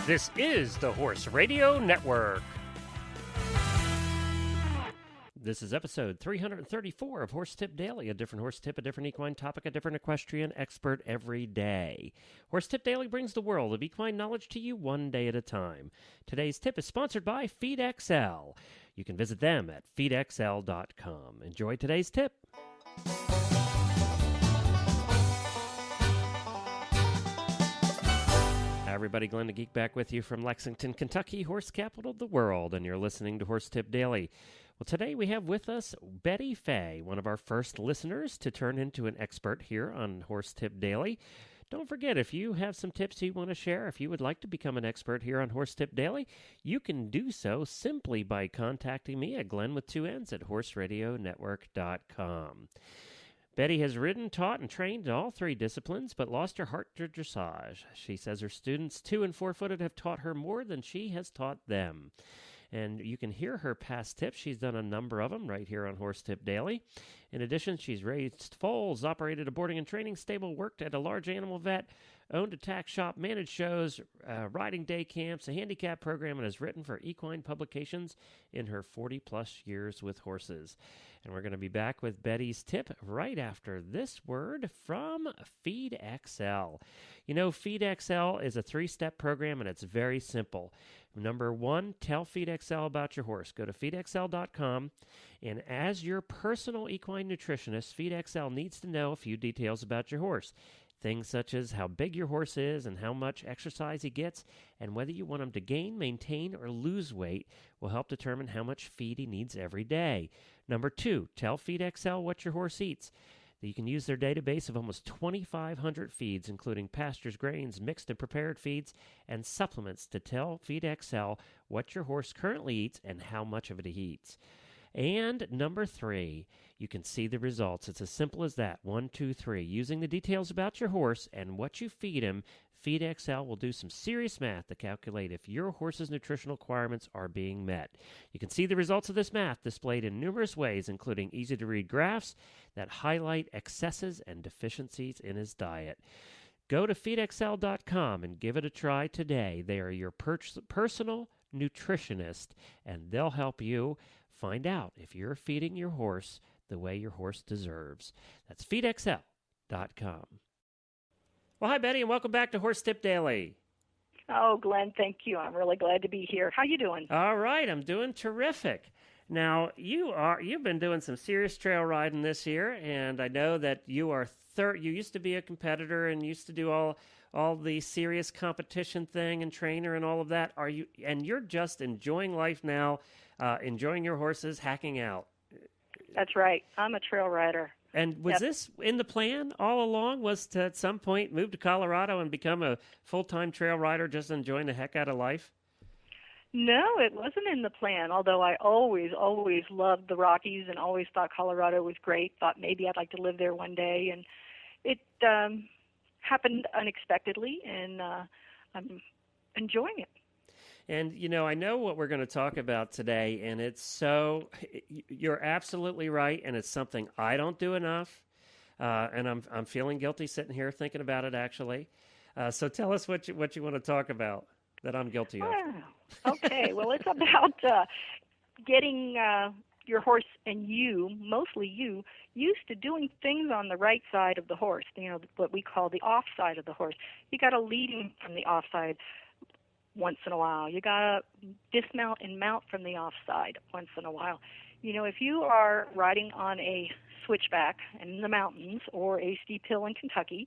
This is the Horse Radio Network. This is episode 334 of Horse Tip Daily, a different horse tip, a different equine topic, a different equestrian expert every day. Horse Tip Daily brings the world of equine knowledge to you one day at a time. Today's tip is sponsored by FeedXL. You can visit them at feedxl.com. Enjoy today's tip. Hi everybody, Glenn the Geek back with you from Lexington, Kentucky, horse capital of the world, and you're listening to Horse Tip Daily. Well, today we have with us Betty Fay, one of our first listeners to turn into an expert here on Horse Tip Daily. Don't forget, if you have some tips you want to share, if you would like to become an expert here on Horse Tip Daily, you can do so simply by contacting me at Glenn with 2 N's at horseradionetwork.com. Betty has ridden, taught, and trained in all 3 disciplines, but lost her heart to dressage. She says her students, 2- and 4-footed, have taught her more than she has taught them. And you can hear her past tips. She's done a number of them right here on Horse Tip Daily. In addition, she's raised foals, operated a boarding and training stable, worked at a large animal vet, owned a tack shop, managed shows, riding day camps, a handicap program, and has written for equine publications in her 40-plus years with horses. And we're going to be back with Betty's tip right after this word from FeedXL. You know, FeedXL is a 3-step program, and it's very simple. Number 1, tell FeedXL about your horse. Go to feedxl.com, and as your personal equine nutritionist, FeedXL needs to know a few details about your horse. Things such as how big your horse is and how much exercise he gets, and whether you want him to gain, maintain, or lose weight will help determine how much feed he needs every day. Number 2, tell FeedXL what your horse eats. You can use their database of almost 2,500 feeds, including pastures, grains, mixed and prepared feeds, and supplements to tell FeedXL what your horse currently eats and how much of it he eats. And number 3, you can see the results. It's as simple as that. 1, 2, 3. Using the details about your horse and what you feed him, FeedXL will do some serious math to calculate if your horse's nutritional requirements are being met. You can see the results of this math displayed in numerous ways, including easy-to-read graphs that highlight excesses and deficiencies in his diet. Go to feedxl.com and give it a try today. They are your personal nutritionist, and they'll help you find out if you're feeding your horse the way your horse deserves. That's feedxl.com. Well, hi, Betty, and welcome back to Horse Tip Daily. Oh, Glenn, thank you. I'm really glad to be here. How you doing? All right, I'm doing terrific. Now, you've been doing some serious trail riding this year, and I know that you used to be a competitor and used to do all the serious competition thing and trainer and all of that. And you're just enjoying life now, enjoying your horses, hacking out. That's right. I'm a trail rider. And was this in the plan all along, was to at some point move to Colorado and become a full-time trail rider, just enjoying the heck out of life? No, it wasn't in the plan, although I always loved the Rockies and always thought Colorado was great, thought maybe I'd like to live there one day. And it happened unexpectedly, and I'm enjoying it. And, you know, I know what we're going to talk about today, and you're absolutely right, and it's something I don't do enough, and I'm feeling guilty sitting here thinking about it, actually. So tell us what you want to talk about that I'm guilty of. Okay, well, it's about getting your horse and mostly you, used to doing things on the right side of the horse, what we call the off side of the horse. You got to lead him from the off side once in a while. You got to dismount and mount from the offside once in a while. If you are riding on a switchback in the mountains or a steep hill in Kentucky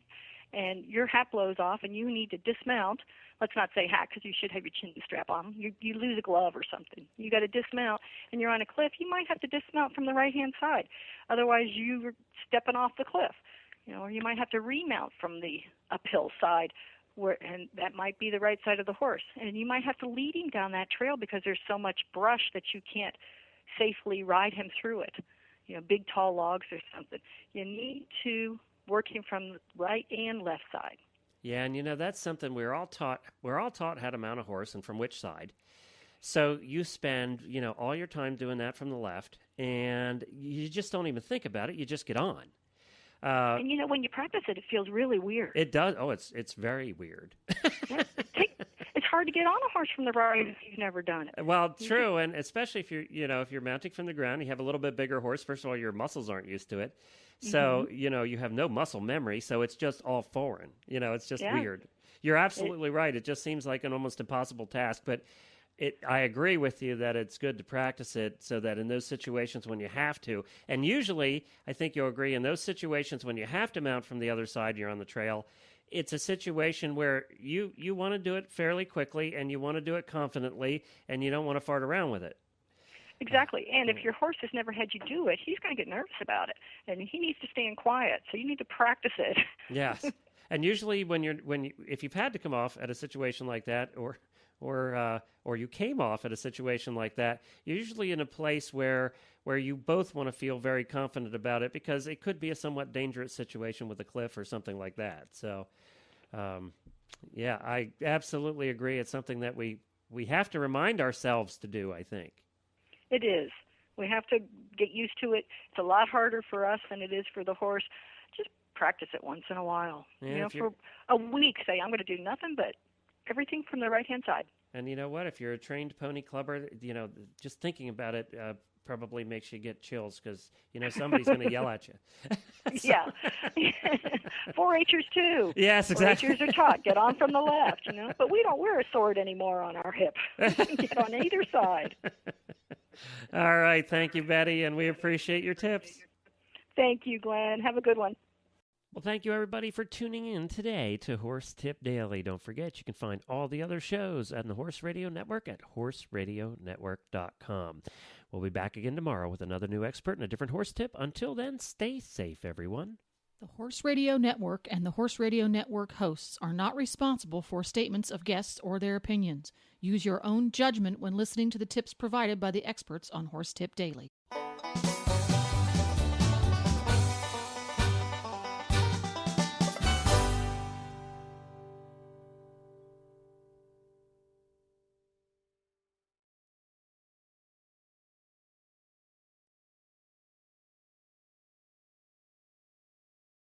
and your hat blows off and you need to dismount, let's not say hat because you should have your chin strap on. You lose a glove or something. You got to dismount and you're on a cliff. You might have to dismount from the right-hand side. Otherwise, you're stepping off the cliff. Or you might have to remount from the uphill side. And that might be the right side of the horse. And you might have to lead him down that trail because there's so much brush that you can't safely ride him through it. Big, tall logs or something. You need to work him from the right and left side. Yeah, and that's something we're all taught how to mount a horse and from which side. So you spend, all your time doing that from the left, and you just don't even think about it. You just get on. And when you practice it, it feels really weird. It does. Oh, it's very weird. It's hard to get on a horse from the right if you've never done it. Well, true, and especially if you're mounting from the ground, you have a little bit bigger horse. First of all, your muscles aren't used to it, so you have no muscle memory, so it's just all foreign. It's just weird. You're absolutely right. It just seems like an almost impossible task, but I agree with you that it's good to practice it so that in those situations when you have to, and usually I think you'll agree in those situations when you have to mount from the other side, you're on the trail, it's a situation where you want to do it fairly quickly and you want to do it confidently and you don't want to fart around with it. Exactly. And if your horse has never had you do it, he's going to get nervous about it, and he needs to stay in quiet. So you need to practice it. Yes. And usually if you've had to come off at a situation like that, or you came off at a situation like that, you're usually in a place where you both want to feel very confident about it, because it could be a somewhat dangerous situation with a cliff or something like that. So, I absolutely agree. It's something that we have to remind ourselves to do, I think. It is. We have to get used to it. It's a lot harder for us than it is for the horse. Just practice it once in a while. Yeah, for a week, say, I'm going to do nothing but everything from the right-hand side. And you know what? If you're a trained pony clubber, just thinking about it probably makes you get chills, because, somebody's going to yell at you. Yeah. 4-Hers too. Yes, exactly. 4-Hers are taught, get on from the left, But we don't wear a sword anymore on our hip. Get on either side. All right. Thank you, Betty, and we appreciate your tips. Thank you, Glenn. Have a good one. Well, thank you, everybody, for tuning in today to Horse Tip Daily. Don't forget, you can find all the other shows on the Horse Radio Network at horseradionetwork.com. We'll be back again tomorrow with another new expert and a different horse tip. Until then, stay safe, everyone. The Horse Radio Network and the Horse Radio Network hosts are not responsible for statements of guests or their opinions. Use your own judgment when listening to the tips provided by the experts on Horse Tip Daily.